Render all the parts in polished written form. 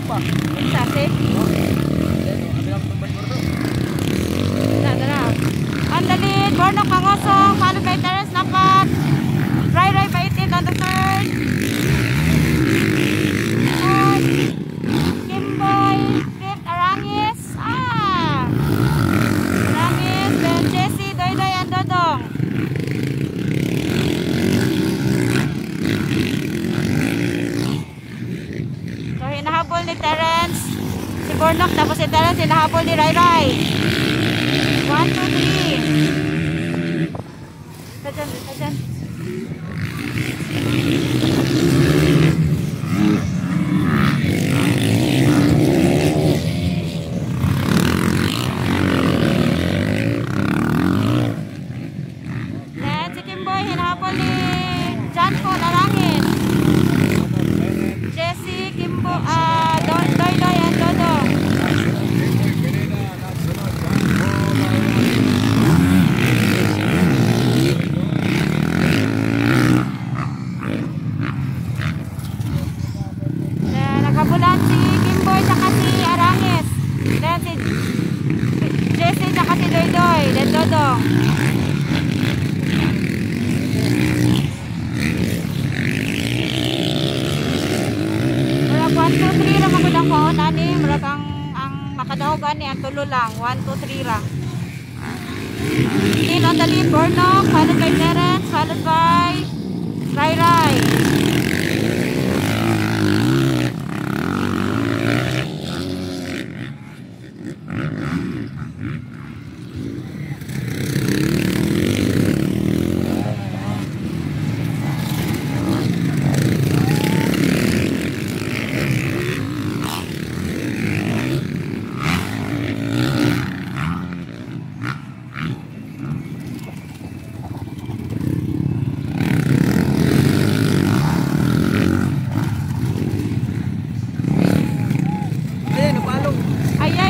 pa. Sase. Andalin, Bornok, Pangosong, followed by Terence Napat, Ray Paitin on the third. Kimboy, fifth, Arangis. Arangis, then Jessie, Doydoy, and Dodong. So, hinahabol ni Terence si Bornok, tapos si Terence hinahabol ni Ray. 1, 2, 3. Tajan. Then si Kimboy hinahabol ni John Paul Arangis. Jessie, Kimbo, Doydoy and Dodong. Nakabulan si Kimboy saka si Arangis. Then si Jessie saka si Doydoy. Then Dodong. Murag 1, 2, 3 ra magulang ko. Nani, murag ang makadahogan ni ang tulo lang. 1, 2, 3 ra. Still on the lead, Bornok, followed by Terence, followed by Ray.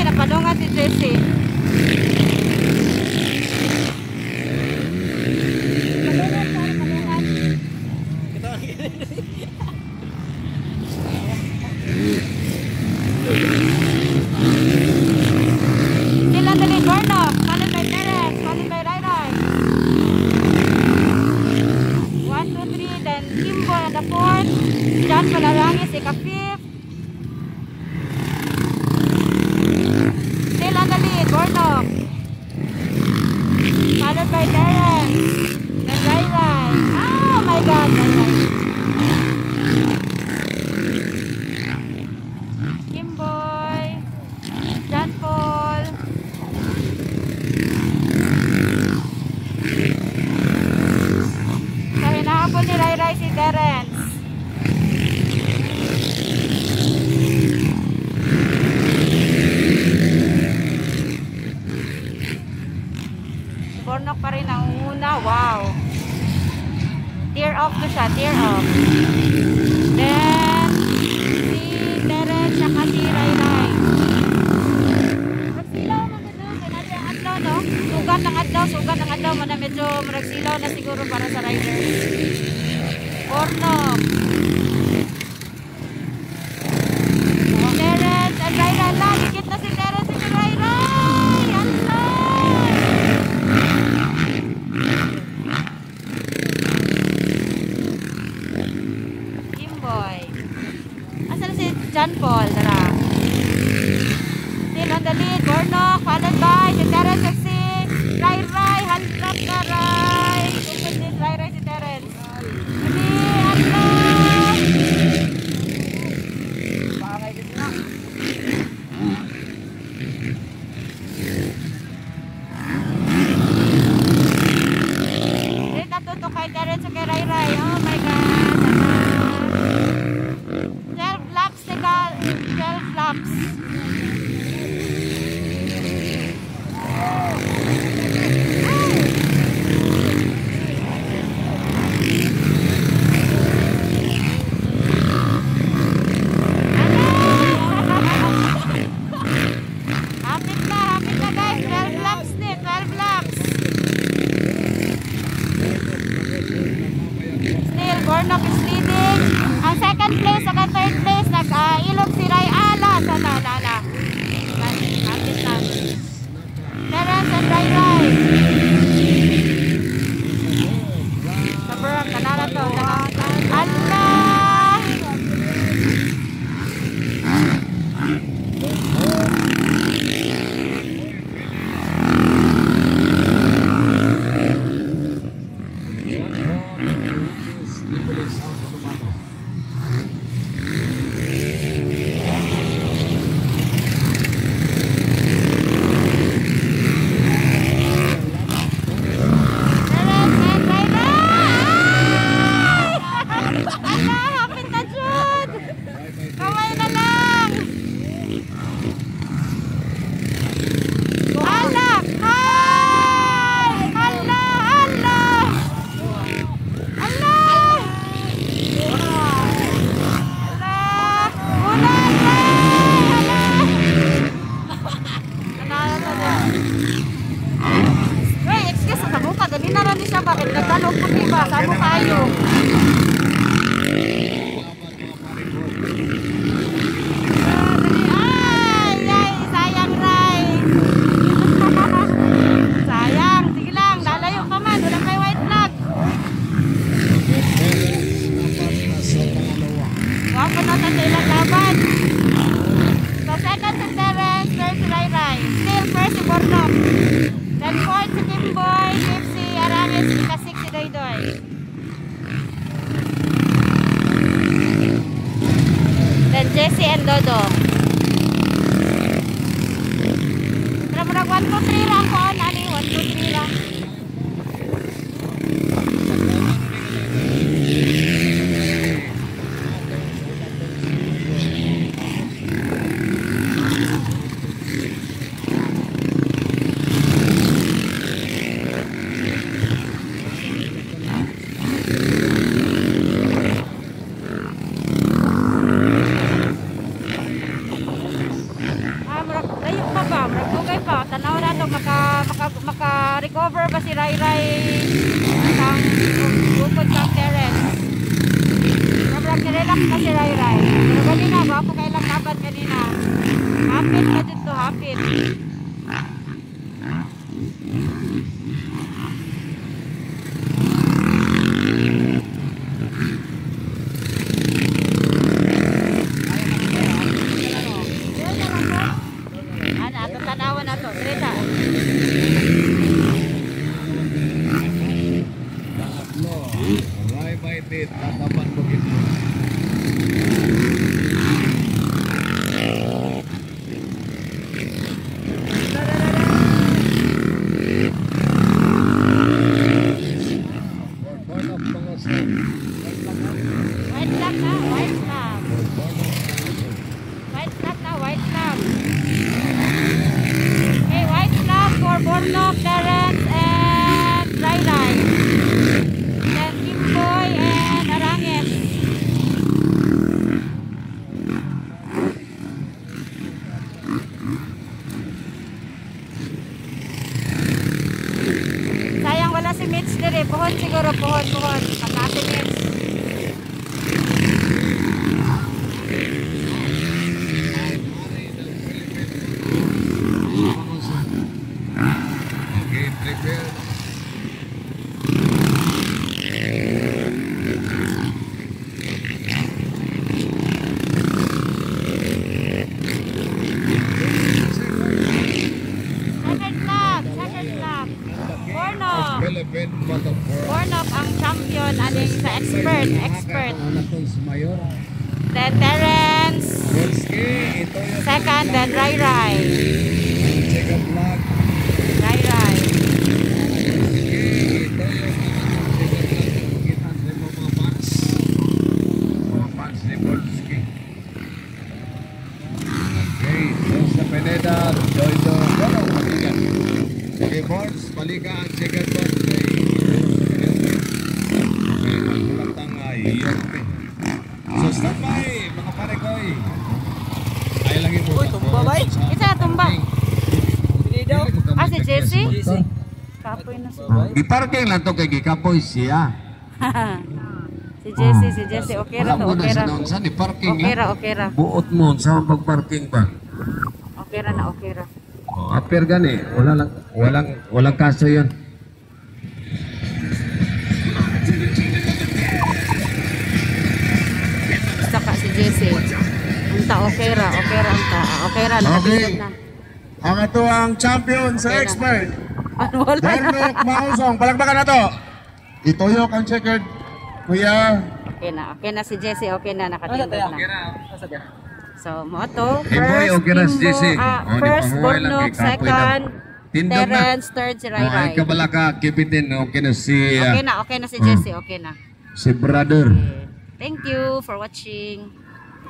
Napalungan si Jessie. Palungan. Sila dali Bornok, followed by Terence, followed by Ray. 1, 2, 3, then Kimbo on the fourth. John Palarangis, ika-fifth. Still on the lead, Bornok, followed by Terence and Ray. Oh my God, Kimboy, John Paul. So hinahabol ni Ray si Terence. Bornok pa rin ang una. Wow. Tear off ko siya. Tear off. Then, si Terence saka si Ray. Magsilaw mga doon. Kaya natin ang adlaw, no? Sugat ng adlaw. Medyo maragsilaw na siguro para sa rider. Bornok. Terence and Ray. Dikit na si Terence and si Ray. John Paul, tara. Still on the lead, Bornok, followed by si Terence at si Ray. Handrap na Ray. Tungkol din Ray si Terence. Hindi, handrap. Bakay din na. Hindi, natuto kay Terence at kay Ray. Oh my God. 12 laps. Sabo kayo. Ay, sayang Ray. Sayang, sige lang, lalayo ka man, wala may white flag. Huwag ko na sa ilang laban. So second si Terence, third si Ray Ray. Still first si Bornok. Then fourth si Kimboy, fifth si Aranges, ika-6 si Doydoy. Then Jessie and Dodong. Pero murag 1, 2, 3 lang ko. Nani, 1, 2, 3 lang. Maka-recover ba si Ray Ray ng bukod kang Terence? Sobrang nirelax na si Ray Ray. Pero kanina, bago kailang laban kanina. Hapit pa dito, hapit. Ano, atong tanawan na to. Direta. Ray Maitit, tatapan bukit mo. White flag na, white flag. White flag na, white flag. Okay, white flag for Bornok, Terence, and Ray Ray. Then Kimboy and Aranges. Sayang wala si Mitch dire. Puhon siguro, puhon. Pagka si Mitch. Okay, prepare. Second flag. Bornok. Philippine Motocross. Bornok ang champion, aning sa expert. Mayor. Then Terence, Wolski, ito yung second, then Ray Ray. second vlog. Ray Ray. Wolski, ito yung kita sa mga fans. Mga fans ni Wolski. Okay, so sa Pineda, Doido, Dodo, Balikan. Okay, Boards, Balikan ang second board. Okay, magkulatang Yorme. So stand by, mga pare ko eh. Ay lang yung Uy, tumba ba eh? Isa na tumba. Ah, si Jessie? Jessie. Kapoy na siya. Giparking lang to kay Gikapoy siya. Si Jessie. Okay ra to, okay ra. Sa ni parking Okay ra. Buot mo sa pagparking ba? Okay ra na, okay ra. Aper gani, walang kaso 'yon. Saka si Jessie. Unta, okay ra unta. Okay ra, nakatulog na. Ang ito ang champion sa Okay na. expert. Ano, wala na. Bornok Mausong. Palakpakan na to. Ituyok ang checkered. Kuya. Okay na si Jessie, okay na, nakatulog na. So, mo to, Hey boy, okay na si Jessie. first Pamuhay lang Bornok, kay Kapoy second Tindog na. Terence, third si Ray Ray. Ay kabalaka, kipitin, okay na si Okay na si Jessie, okay na. si brother. Thank you for watching.